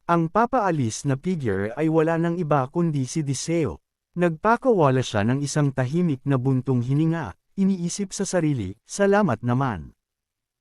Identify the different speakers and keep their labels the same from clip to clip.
Speaker 1: Ang papaalis na figure ay wala ng iba kundi si Deseo. Nagpakawala siya ng isang tahimik na buntong hininga, iniisip sa sarili, salamat naman.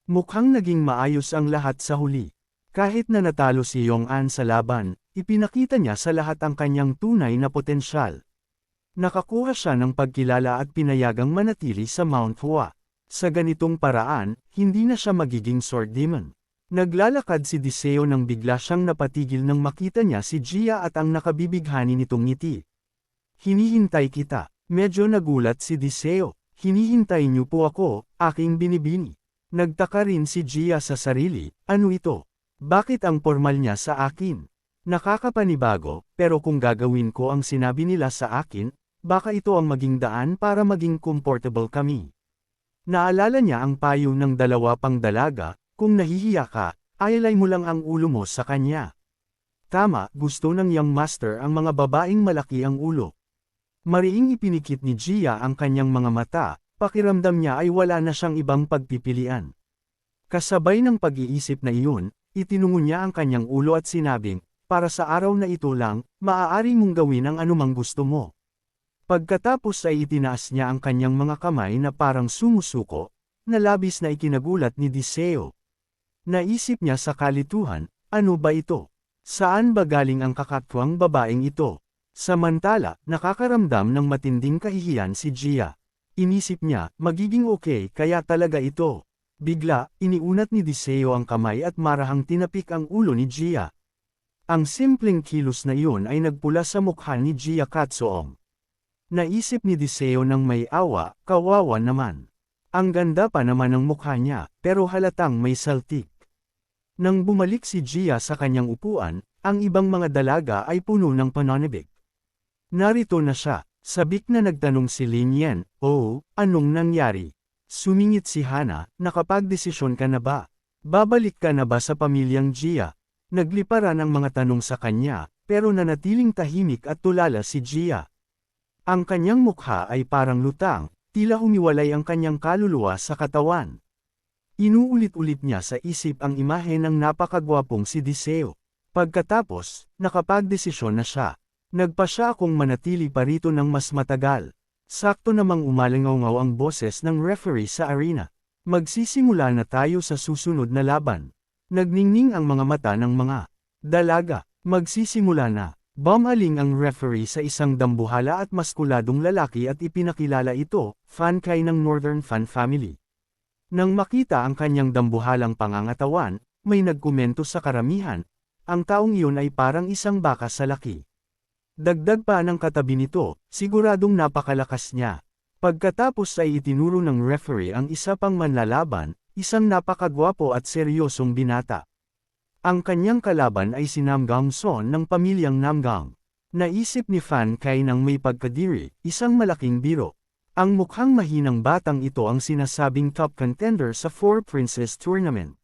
Speaker 1: Mukhang naging maayos ang lahat sa huli. Kahit na natalo si Yong-an sa laban, ipinakita niya sa lahat ang kanyang tunay na potensyal. Nakakuha siya ng pagkilala at pinayagang manatili sa Mount Hua. Sa ganitong paraan, hindi na siya magiging sword demon. Naglalakad si Deseo nang bigla siyang napatigil nang makita niya si Gia at ang nakabibighani nitong ngiti. Hinihintay kita. Medyo nagulat si Deseo. Hinihintay niyo po ako, aking binibini. Nagtaka rin si Gia sa sarili, ano ito? Bakit ang formal niya sa akin? Nakakapanibago, pero kung gagawin ko ang sinabi nila sa akin, baka ito ang maging daan para maging comfortable kami. Naalala niya ang payo ng dalawa pang dalaga, kung nahihiya ka, ayalay mo lang ang ulo mo sa kanya. Tama, gusto ng young master ang mga babaeng malaki ang ulo. Mariing ipinikit ni Gia ang kanyang mga mata, pakiramdam niya ay wala na siyang ibang pagpipilian. Kasabay ng pag-iisip na iyon, itinungo niya ang kanyang ulo at sinabing, para sa araw na ito lang, maaari mong gawin ang anumang gusto mo. Pagkatapos ay itinaas niya ang kanyang mga kamay na parang sumusuko, na labis na ikinagulat ni Deseo. Naisip niya sa kalituhan, ano ba ito? Saan ba galing ang kakatwang babaeng ito? Samantala, nakakaramdam ng matinding kahihiyan si Gia. Inisip niya, magiging okay kaya talaga ito. Bigla, iniunat ni Deseo ang kamay at marahang tinapik ang ulo ni Gia. Ang simpleng kilos na iyon ay nagpula sa mukha ni Gia Katsuong. Naisip ni Deseo ng may awa, kawawa naman. Ang ganda pa naman ng mukha niya, pero halatang may saltik. Nang bumalik si Gia sa kanyang upuan, ang ibang mga dalaga ay puno ng pananabik. Narito na siya, sabik na nagtanong si Lin Yen, oh, anong nangyari? Sumingit si Hana, nakapagdesisyon ka na ba? Babalik ka na ba sa pamilyang Gia? Nagliparan ang mga tanong sa kanya, pero nanatiling tahimik at tulala si Gia. Ang kanyang mukha ay parang lutang, tila humiwalay ang kanyang kaluluwa sa katawan. Inuulit-ulit niya sa isip ang imahe ng napakagwapong si Deseo. Pagkatapos, nakapagdesisyon na siya. Nagpa siya akong manatili pa rito ng mas matagal. Sakto namang umalingaw ang boses ng referee sa arena. Magsisimula na tayo sa susunod na laban. Nagningning ang mga mata ng mga dalaga. Magsisimula na. Bumaling ang referee sa isang dambuhala at maskuladong lalaki at ipinakilala ito, Fan Kai ng Northern Fan Family. Nang makita ang kanyang dambuhalang pangangatawan, may nagkomento sa karamihan, ang taong iyon ay parang isang baka sa laki. Dagdag pa ng katabi nito, siguradong napakalakas niya. Pagkatapos ay itinuro ng referee ang isa pang manlalaban, isang napakagwapo at seryosong binata. Ang kanyang kalaban ay si Namgang Son ng pamilyang Namgang. Naisip ni Fan Kai nang may pagkadiri, isang malaking biro. Ang mukhang mahinang batang ito ang sinasabing top contender sa Four Princes Tournament.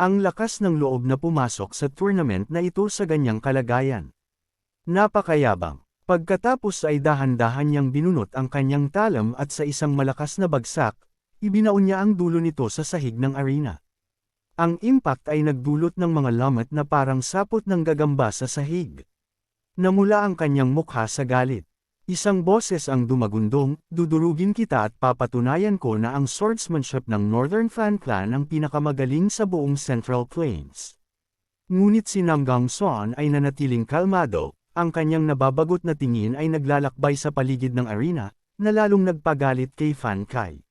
Speaker 1: Ang lakas ng loob na pumasok sa tournament na ito sa ganyang kalagayan. Napakayabang. Pagkatapos ay dahan-dahan niyang binunot ang kanyang talam at sa isang malakas na bagsak, ibinaon niya ang dulo nito sa sahig ng arena. Ang impact ay nagdulot ng mga lamat na parang sapot ng gagamba sa sahig. Namula ang kanyang mukha sa galit. Isang boses ang dumagundong, dudurugin kita at papatunayan ko na ang swordsmanship ng Northern Fan Clan ang pinakamagaling sa buong Central Plains. Ngunit si Namgang Son ay nanatiling kalmado, ang kanyang nababagot na tingin ay naglalakbay sa paligid ng arena, na lalong nagpagalit kay Fan Kai.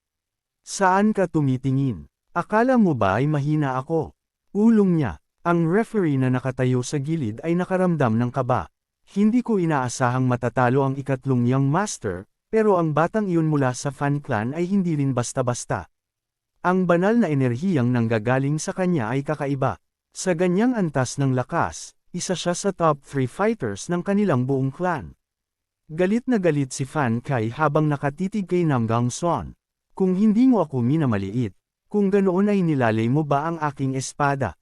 Speaker 1: Saan ka tumitingin? Akala mo ba ay mahina ako? Ulong niya. Ang referee na nakatayo sa gilid ay nakaramdam ng kaba. Hindi ko inaasahang matatalo ang ikatlong young master, pero ang batang iyon mula sa Fan Clan ay hindi rin basta-basta. Ang banal na enerhiyang nanggagaling sa kanya ay kakaiba. Sa ganyang antas ng lakas, isa siya sa top 3 fighters ng kanilang buong clan. Galit na galit si Fan Kai habang nakatitig kay Namgang Son. Kung hindi mo ako minamaliit, kung ganoon ay nilalay mo ba ang aking espada?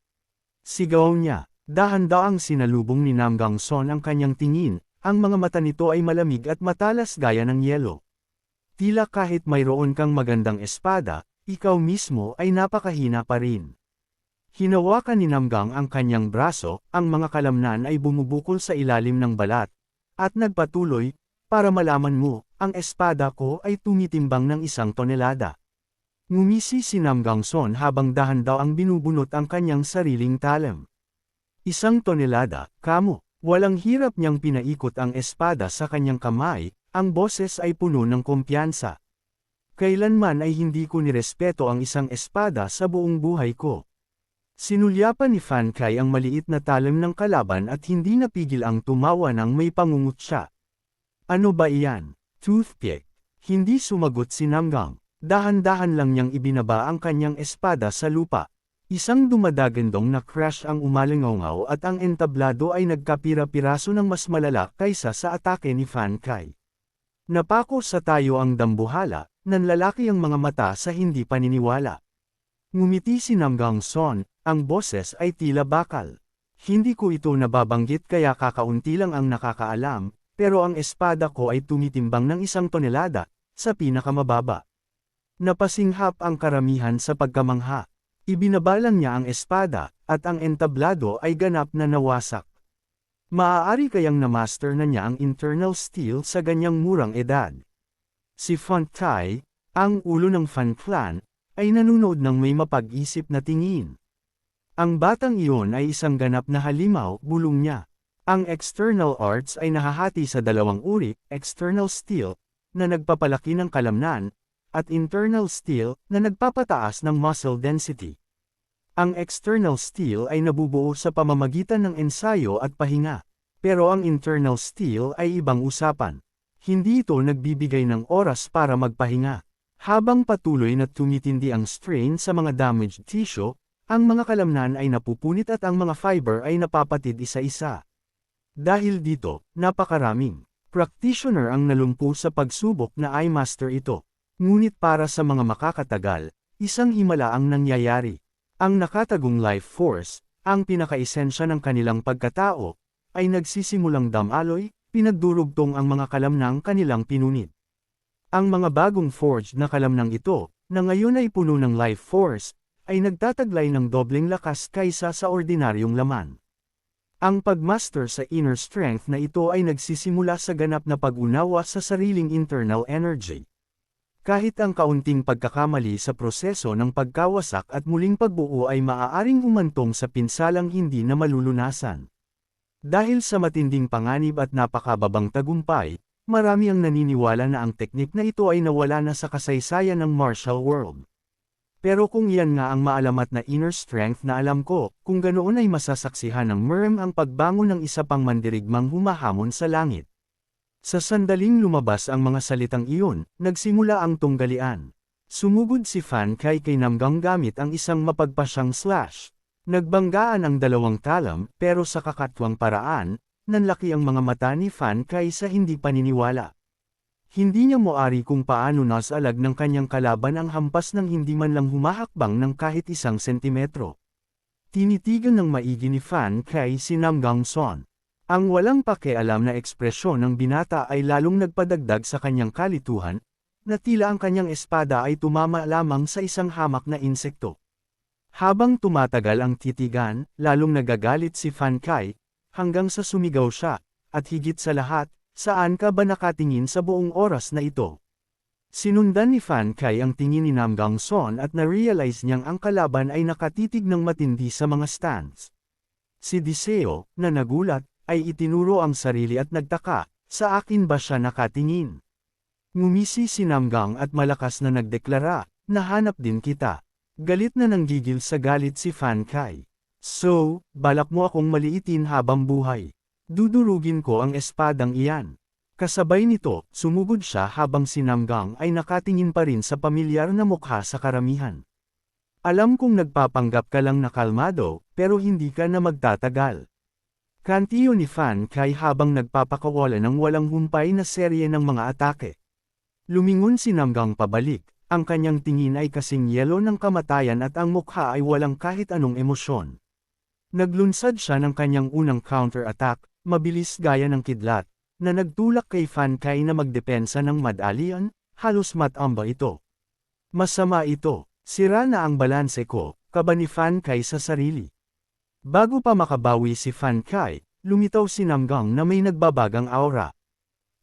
Speaker 1: Sigaw niya. Dahan-daang sinalubong ni Namgang Son ang kanyang tingin, ang mga mata nito ay malamig at matalas gaya ng yelo. Tila kahit mayroon kang magandang espada, ikaw mismo ay napakahina pa rin. Hinawakan ni Namgang ang kanyang braso, ang mga kalamnan ay bumubukol sa ilalim ng balat. At nagpatuloy, para malaman mo, ang espada ko ay tumitimbang ng 1 tonelada. Ngumisi si Namgang Son habang dahan daw ang binubunot ang kanyang sariling talem. 1 tonelada, kamo. Walang hirap niyang pinaikot ang espada sa kanyang kamay, ang boses ay puno ng kumpiyansa. Kailanman ay hindi ko nirespeto ang isang espada sa buong buhay ko. Sinulyapan ni Fan Kai ang maliit na talem ng kalaban at hindi napigil ang tumawa nang may pangungutya. Ano ba iyan? Toothpick. Hindi sumagot si Namgang. Dahan-dahan lang niyang ibinaba ang kanyang espada sa lupa. Isang dumadagandong na crash ang umalingaw at ang entablado ay nagkapira-piraso ng mas malala kaysa sa atake ni Fan Kai. Napako sa tayo ang dambuhala, nanlalaki ang mga mata sa hindi paniniwala. Ngumiti si Namgang Son, ang boses ay tila bakal. Hindi ko ito nababanggit kaya kakaunti lang ang nakakaalam, pero ang espada ko ay tumitimbang ng 1 tonelada, sa pinakamababa. Napasinghap ang karamihan sa pagkamangha. Ibinabalang niya ang espada, at ang entablado ay ganap na nawasak. Maaari kayang na-master na niya ang internal steel sa ganyang murang edad. Si Fan Kai, ang ulo ng Fan Clan, ay nanonood ng may mapag-isip na tingin. Ang batang iyon ay isang ganap na halimaw, bulong niya. Ang external arts ay nahahati sa 2 uri, external steel, na nagpapalaki ng kalamnan, at internal steel, na nagpapataas ng muscle density. Ang external steel ay nabubuo sa pamamagitan ng ensayo at pahinga. Pero ang internal steel ay ibang usapan. Hindi ito nagbibigay ng oras para magpahinga. Habang patuloy na tumitindi ang strain sa mga damaged tissue, ang mga kalamnan ay napupunit at ang mga fiber ay napapatid isa-isa. Dahil dito, napakaraming practitioner ang nalumpo sa pagsubok na eye master ito. Ngunit para sa mga makakatagal, isang himala ang nangyayari. Ang nakatagong life force, ang pinakaesensya ng kanilang pagkatao, ay nagsisimulang damaloy, pinagdurugtong ang mga kalamnang kanilang pinunit. Ang mga bagong forged na kalamnang ito, na ngayon ay puno ng life force, ay nagtataglay ng dobleng lakas kaysa sa ordinaryong laman. Ang pagmaster sa inner strength na ito ay nagsisimula sa ganap na pag-unawa sa sariling internal energy. Kahit ang kaunting pagkakamali sa proseso ng pagkawasak at muling pagbuo ay maaaring humantong sa pinsalang hindi na malulunasan. Dahil sa matinding panganib at napakababang tagumpay, marami ang naniniwala na ang teknik na ito ay nawala na sa kasaysayan ng martial world. Pero kung yan nga ang maalamat na inner strength na alam ko, kung ganoon ay masasaksihan ng Merm ang pagbangon ng isa pang mandirigmang humahamon sa langit. Sa sandaling lumabas ang mga salitang iyon, nagsimula ang tunggalian. Sumugod si Fan Kai kay Namgang gamit ang isang mapagpasyang slash. Nagbanggaan ang 2 talam, pero sa kakatwang paraan, nanlaki ang mga mata ni Fan Kai sa hindi paniniwala. Hindi niya moari kung paano nasalag ng kanyang kalaban ang hampas ng hindi man lang humahakbang ng kahit 1 sentimetro. Tinitigan ng maigi ni Fan Kai si Namgang Son. Ang walang pakialam na ekspresyon ng binata ay lalong nagpadagdag sa kanyang kalituhan, na tila ang kanyang espada ay tumama lamang sa isang hamak na insekto. Habang tumatagal ang titigan, lalong nagagalit si Fan Kai, hanggang sa sumigaw siya, at higit sa lahat, saan ka ba nakatingin sa buong oras na ito? Sinundan ni Fan Kai ang tingin ni Namgang Son at na-realize niyang ang kalaban ay nakatitig ng matindi sa mga stands. Si Diseo, na nagulat, ay itinuro ang sarili at nagtaka, sa akin ba siya nakatingin? Ngumisi si Namgang at malakas na nagdeklara, nahanap din kita. Galit na nanggigil sa galit si Fan Kai. So, balak mo akong maliitin habang buhay. Dudurugin ko ang espadang iyan. Kasabay nito, sumugod siya habang si Namgang ay nakatingin pa rin sa pamilyar na mukha sa karamihan. Alam kong nagpapanggap ka lang na kalmado, pero hindi ka na magtatagal. Kantiyo ni Fan Kai habang nagpapakawala ng walang humpay na serye ng mga atake. Lumingon si Namgang pabalik, ang kanyang tingin ay kasing yelo ng kamatayan at ang mukha ay walang kahit anong emosyon. Naglunsad siya ng kanyang unang counter-attack, mabilis gaya ng kidlat, na nagtulak kay Fan Kai na magdepensa ng madalian, halos matamba ito. Masama ito, sira na ang balanse ko, kaba ni Fan Kai sa sarili. Bago pa makabawi si Fan Kai, lumitaw si Namgang na may nagbabagang aura.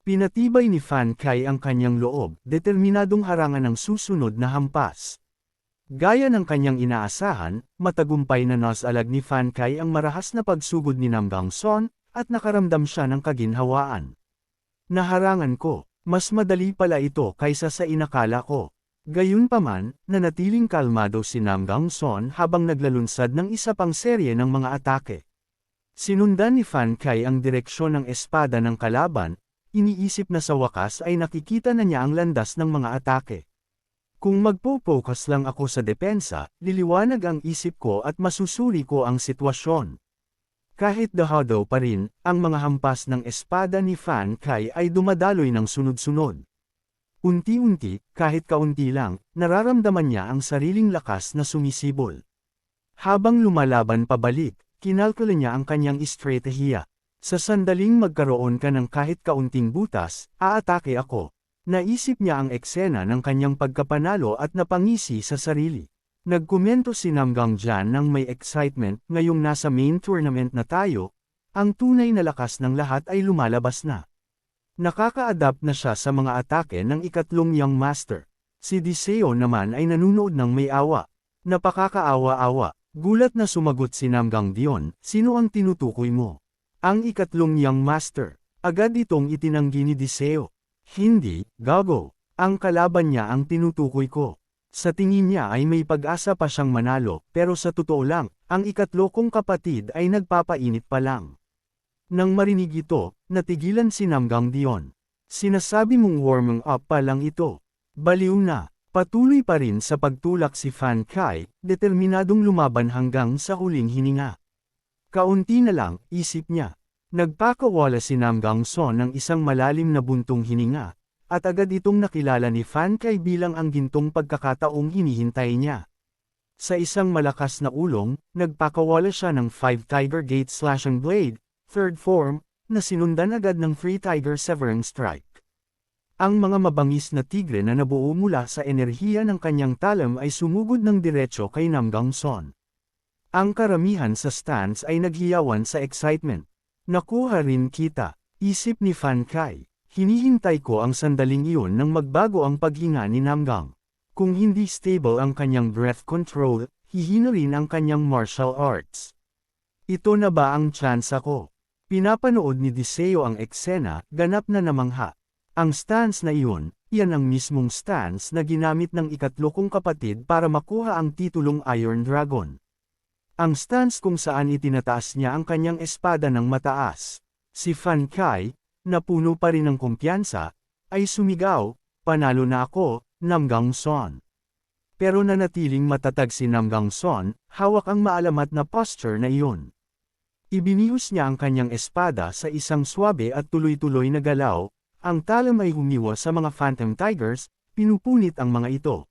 Speaker 1: Pinatibay ni Fan Kai ang kanyang loob, determinadong harangan ang susunod na hampas. Gaya ng kanyang inaasahan, matagumpay na nasalag ni Fan Kai ang marahas na pagsugod ni Namgang Son, at nakaramdam siya ng kaginhawaan. Naharangan ko, mas madali pala ito kaysa sa inakala ko. Gayunpaman, nanatiling kalmado si Namgang Son habang naglalunsad ng isa pang serye ng mga atake. Sinundan ni Fan Kai ang direksyon ng espada ng kalaban, iniisip na sa wakas ay nakikita na niya ang landas ng mga atake. Kung magpo-focus lang ako sa depensa, liliwanag ang isip ko at masusuri ko ang sitwasyon. Kahit dahado pa rin, ang mga hampas ng espada ni Fan Kai ay dumadaloy ng sunod-sunod. Unti-unti, kahit kaunti lang, nararamdaman niya ang sariling lakas na sumisibol. Habang lumalaban pabalik, kinalkula niya ang kanyang estratehiya. Sa sandaling magkaroon ka ng kahit kaunting butas, aatake ako. Naisip niya ang eksena ng kanyang pagkapanalo at napangisi sa sarili. Nagkomento si Namgang Jan ng may excitement, ngayong nasa main tournament na tayo, ang tunay na lakas ng lahat ay lumalabas na. Nakaka-adapt na siya sa mga atake ng ikatlong Young Master. Si Diseo naman ay nanunood ng may awa. Napakakaawa-awa. Gulat na sumagot si Namgang Dion, sino ang tinutukoy mo? Ang ikatlong Young Master. Agad itong itinanggi ni Diseo. Hindi, gago. Ang kalaban niya ang tinutukoy ko. Sa tingin niya ay may pag-asa pa siyang manalo, pero sa totoo lang, ang ikatlo kong kapatid ay nagpapainit pa lang. Nang marinig ito, natigilan si Namgang Dion. Sinasabi mong warming up pa lang ito. Baliw na. Patuloy pa rin sa pagtulak si Fan Kai, determinadong lumaban hanggang sa huling hininga. Kaunti na lang, isip niya. Nagpakawala si Namgang Son ng isang malalim na buntong hininga, at agad itong nakilala ni Fan Kai bilang ang gintong pagkakataong hinihintay niya. Sa isang malakas na ulong, nagpakawala siya ng 5 Tiger Gate Slashing Blade, third form, na sinundan agad ng 3 Tiger Severing Strike. Ang mga mabangis na tigre na nabuo mula sa enerhiya ng kanyang talam ay sumugod ng diretso kay Namgang Son. Ang karamihan sa stance ay naghiyawan sa excitement. Nakuha rin kita, isip ni Fan Kai. Hinihintay ko ang sandaling iyon nang magbago ang paghinga ni Namgang. Kung hindi stable ang kanyang breath control, hihina rin ang kanyang martial arts. Ito na ba ang tsansa ko? Pinapanood ni Diseo ang eksena, ganap na namangha. Ang stance na iyon, iyan ang mismong stance na ginamit ng ikatlo kong kapatid para makuha ang titulong Iron Dragon. Ang stance kung saan itinataas niya ang kanyang espada ng mataas. Si Fan Kai, na puno pa rin ng kumpiyansa, ay sumigaw, panalo na ako, Namgang Son. Pero nanatiling matatag si Namgang Son, hawak ang maalamat na posture na iyon. Ibinihos niya ang kanyang espada sa isang swabe at tuloy-tuloy na galaw, ang talam ay humiwa sa mga Phantom Tigers, pinupunit ang mga ito.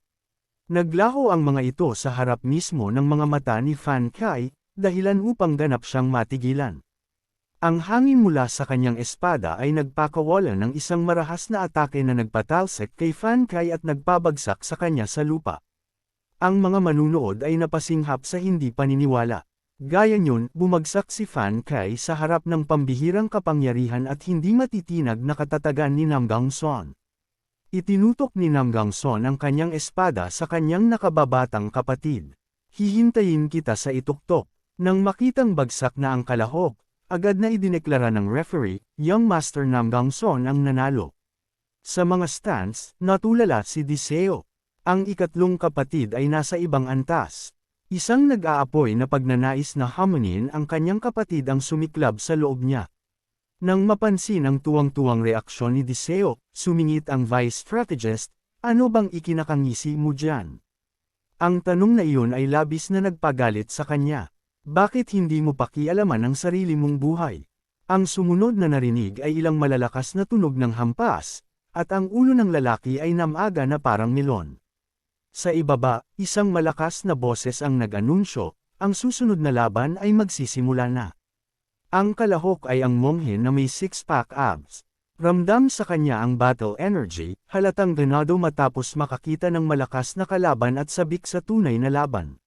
Speaker 1: Naglaho ang mga ito sa harap mismo ng mga mata ni Fan Kai, dahilan upang ganap siyang matigilan. Ang hangin mula sa kanyang espada ay nagpakawala ng isang marahas na atake na nagpatalsik kay Fan Kai at nagpabagsak sa kanya sa lupa. Ang mga manunood ay napasinghap sa hindi paniniwala. Gaya niyon, bumagsak si Fan Kai sa harap ng pambihirang kapangyarihan at hindi matitinag na katatagan ni Namgang Son. Itinutok ni Namgang Son ang kanyang espada sa kanyang nakababatang kapatid. Hihintayin kita sa ituktok. Nang makitang bagsak na ang kalahok, agad na idineklara ng referee, Young Master Namgang Son ang nanalo. Sa mga stance, natulala si Diseo. Ang ikatlong kapatid ay nasa ibang antas. Isang nag-aapoy na pagnanais na hamunin ang kanyang kapatid ang sumiklab sa loob niya. Nang mapansin ang tuwang-tuwang reaksyon ni Diseo, sumingit ang vice strategist, ano bang ikinakangisi mo dyan? Ang tanong na iyon ay labis na nagpagalit sa kanya. Bakit hindi mo pakialaman ang sarili mong buhay? Ang sumunod na narinig ay ilang malalakas na tunog ng hampas, at ang ulo ng lalaki ay namaga na parang melon. Sa ibaba, isang malakas na boses ang nag-anunsyo, ang susunod na laban ay magsisimula na. Ang kalahok ay ang monghe na may six-pack abs. Ramdam sa kanya ang battle energy, halatang ganado matapos makakita ng malakas na kalaban at sabik sa tunay na laban.